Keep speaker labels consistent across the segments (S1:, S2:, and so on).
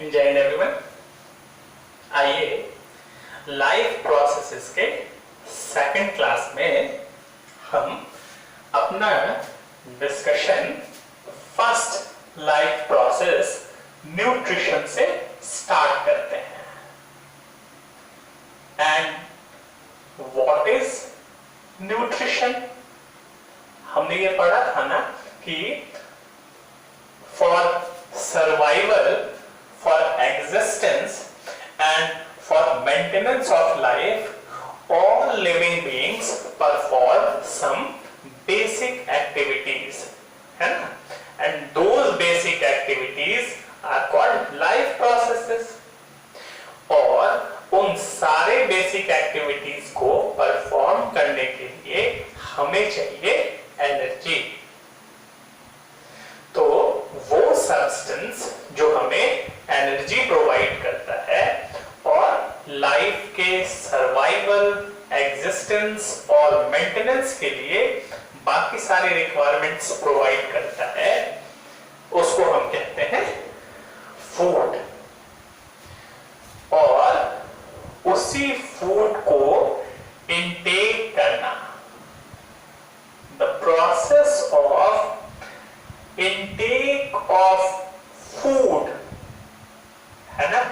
S1: जय हिंद एवरीवन। आइए life processes के सेकंड क्लास में हम अपना discussion first life process nutrition से स्टार्ट करते हैं। And what is nutrition? हमने ये पढ़ा था ना कि for survival, for existence and for maintenance of life, all living beings perform some basic activities, है ना? And those basic activities are called life processes. और उन सारे basic activities को perform करने के लिए हमें चाहिए एनर्जी। तो वो सब्सटेंस जो हमें एनर्जी प्रोवाइड करता है और लाइफ के सर्वाइवल, एग्जिस्टेंस और मेंटेनेंस के लिए बाकी सारे रिक्वायरमेंट्स प्रोवाइड करता है, उसको हम कहते हैं फूड। और उसी फूड को इनटेक करना, the process of intake of food, है ना,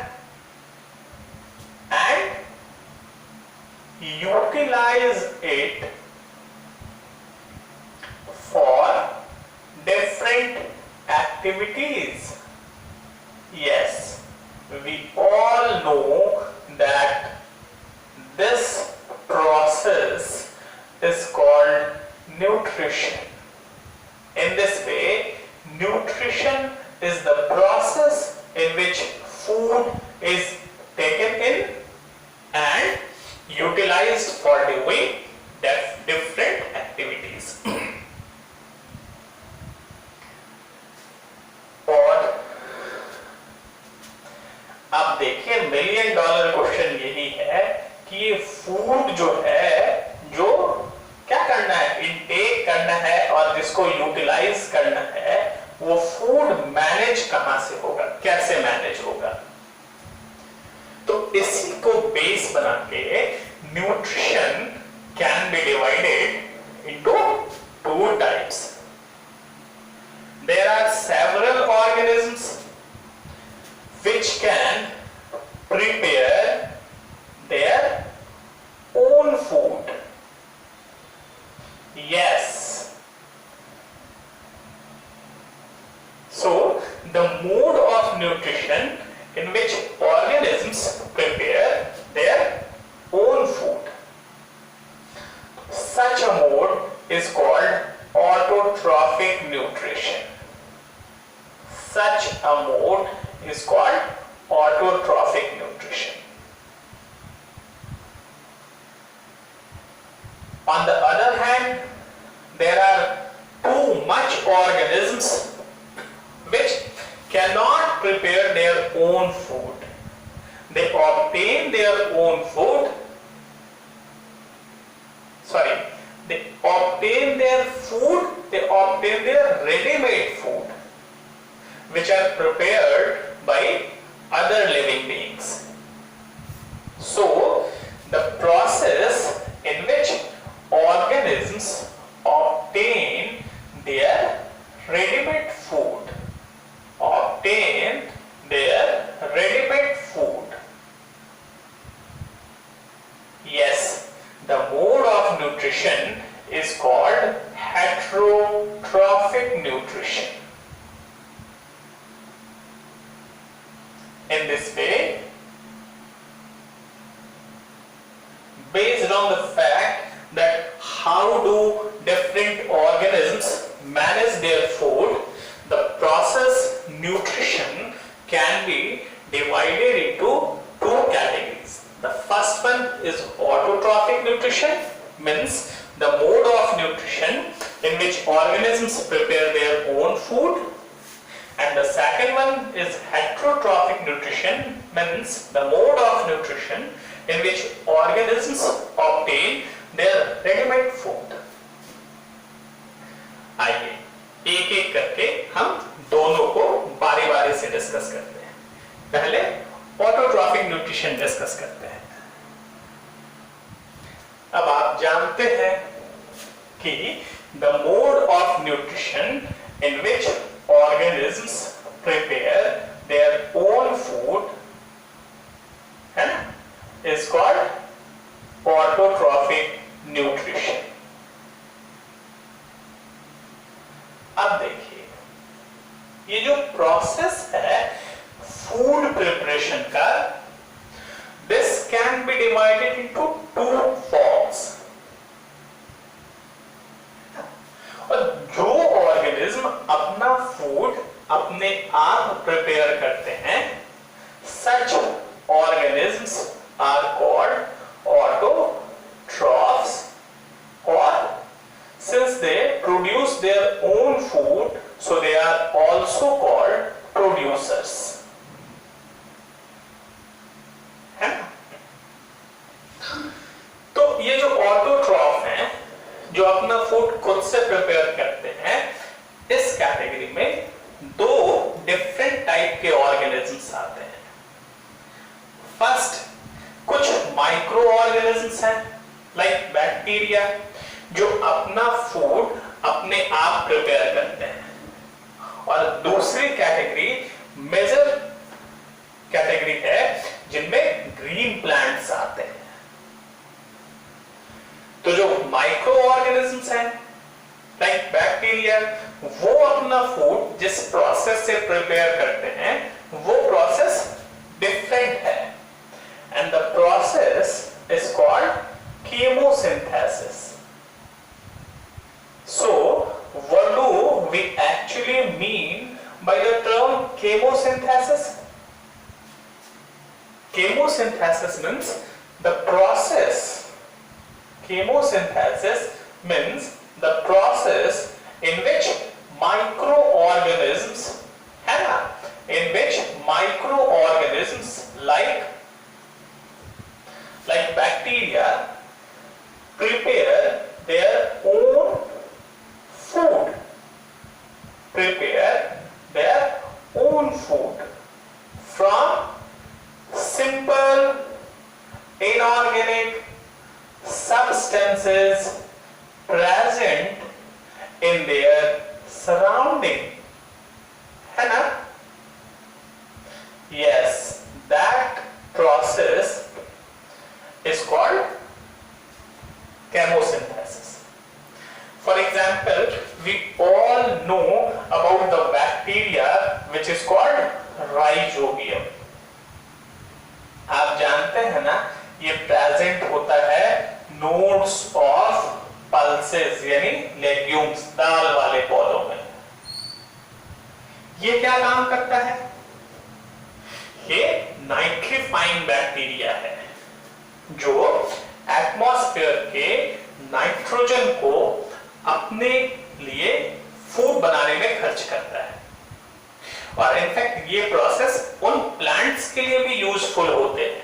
S1: and utilize it for different activities. Yes, we all know that this process is called nutrition. In this way, nutrition is the process in which food is taken in and utilized for doing different activities. और अब देखिए, $1 million question यही है कि ये food जो है, जो क्या करना है, इनटेक करना है और जिसको यूटिलाइज करना है, वो फूड मैनेज कहां से होगा, कैसे मैनेज होगा? तो इसी को बेस बना के nutrition can be divided into two types. There are several organisms which can prepare their own food. Yes. So the mode of nutrition in which organisms prepare their own food, such a mode is called autotrophic nutrition. Such a mode is called autotrophic nutrition. On the other hand, there are too much organisms which cannot prepare their own food. They obtain their own food. They obtain their food, they obtain their ready-made food, which are prepared by other living beings. So, the process in which organisms obtain their ready-made food, Yes, the mode of nutrition is called heterotrophic nutrition. In this way, based on the fact that how do different organisms manage their food, the process nutrition can be divided into two categories. The first one is autotrophic nutrition, means the mode of nutrition in which organisms prepare their own food, and the second one is heterotrophic nutrition, means the mode of nutrition in which organisms obtain their ready-made food. आइए एक एक करके हम दोनों को बारी बारी से डिस्कस करते हैं। पहले ऑटोट्रॉफिक न्यूट्रिशन डिस्कस करते हैं। अब आप जानते हैं कि the mode of nutrition in which organisms prepare their own food है ना, इज कॉल्ड ऑटोट्रॉफिक न्यूट्रिशन। अब देखिए, ये जो प्रोसेस है फूड प्रिपरेशन का, this can be divided into two forms. और जो ऑर्गेनिज्म अपना फूड अपने आप प्रिपेयर करते हैं, सच ऑर्गेनिज्म्स आर कॉल्ड ऑटोट्रॉफ्स, और since they produce their own food, so they are also called producers, है ना? तो ये जो ऑटोट्रॉफ हैं, जो अपना फूड खुद से प्रिपेयर करते हैं, इस कैटेगरी में दो डिफरेंट टाइप के ऑर्गेनिजम्स आते हैं। फर्स्ट, कुछ माइक्रो ऑर्गेनिजम्स हैं लाइक बैक्टीरिया, जो अपना फूड अपने आप प्रिपेयर करते हैं। और दूसरी कैटेगरी मेजर कैटेगरी है जिनमें ग्रीन प्लांट्स आते हैं। तो जो माइक्रो ऑर्गेनिजम्स हैं लाइक बैक्टीरिया, वो अपना फूड जिस प्रोसेस से प्रिपेयर करते हैं, वो प्रोसेस डिफरेंट है, and the process is called chemosynthesis. So, what do we actually mean by the term chemosynthesis? Chemosynthesis means the process. Chemosynthesis means the process in which microorganisms, है ना, in which microorganisms like bacteria prepare their own food, from simple inorganic substances present in their surrounding, है ना? Yes, that process is called chemosynthesis. For example, we all know about the bacteria which is called rhizobium. आप जानते हैं ना, ये present होता है nodes of pulses यानी लेग्यूम्स, दाल वाले पौधों में। ये क्या काम करता है? ये नाइट्रीफाइंग बैक्टीरिया है जो एटमॉस्फेयर के नाइट्रोजन को अपने लिए फूड बनाने में खर्च करता है। और इनफैक्ट ये प्रोसेस उन प्लांट्स के लिए भी यूजफुल होते हैं,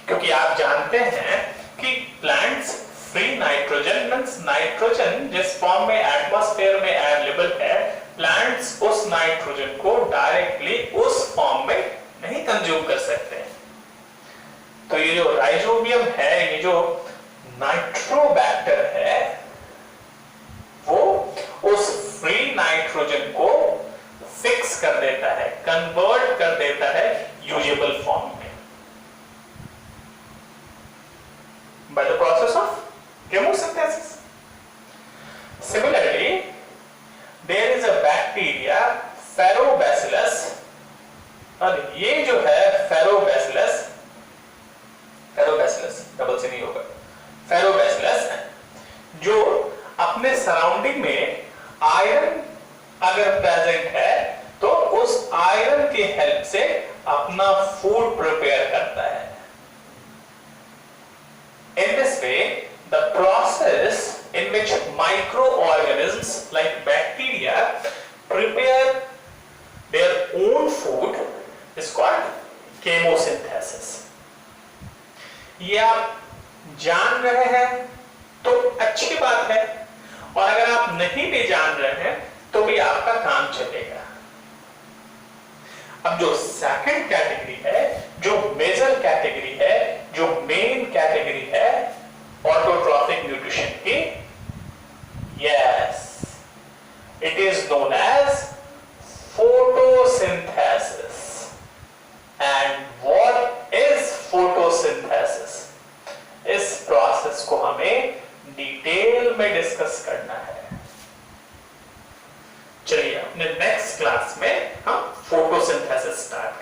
S1: क्योंकि आप जानते हैं कि plants free nitrogen means nitrogen जिस फॉर्म में एटमॉस्फेयर में अवेलेबल है, प्लांट्स उस नाइट्रोजन को डायरेक्टली उस फॉर्म में नहीं कंज्यूम कर सकते हैं। तो ये जो राइजोबियम है, ये जो नाइट्रोबैक्टर है, वो उस फ्री नाइट्रोजन को फिक्स कर देता है, कन्वर्ट कर देता है यूजेबल फॉर्म में by the process of chemosynthesis. Similarly, there is a bacteria Ferrobacillus, और ये जो है Ferrobacillus डबल से नहीं होगा, Ferrobacillus, जो अपने सराउंडिंग में आयरन अगर प्रेजेंट है तो उस आयरन की हेल्प से अपना फूड प्रिपेयर करता है। In this way, the process in which microorganisms like bacteria prepare their own food is called chemosynthesis. ये आप जान रहे हैं तो अच्छी बात है, और अगर आप नहीं भी जान रहे हैं तो भी आपका काम चलेगा। अब जो सेकंड कैटेगरी है, जो मेजर कैटेगरी है, जो मेन कैटेगरी है ऑटोट्रॉफिक न्यूट्रिशन की, yes, it is known as photosynthesis. And what is photosynthesis? इस प्रोसेस को हमें डिटेल में डिस्कस करना है. चलिए अपने नेक्स्ट क्लास में हम फोटोसिंथेसिस स्टार्ट